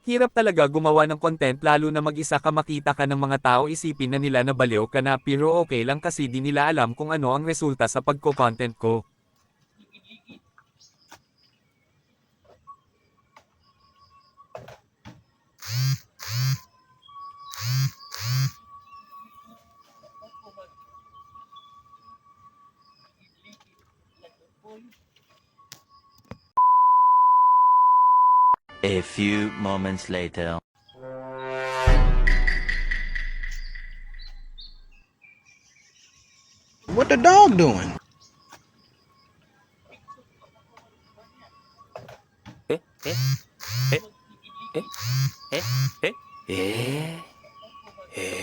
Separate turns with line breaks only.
Hirap talaga gumawa ng content lalo na mag-isa ka makita ka ng mga tao isipin na nila na baliw ka na pero okay lang kasi di nila alam kung ano ang resulta sa pagko-content ko.
A few moments later.
What the dog doing?
Eh, eh, eh, eh, eh, eh, eh,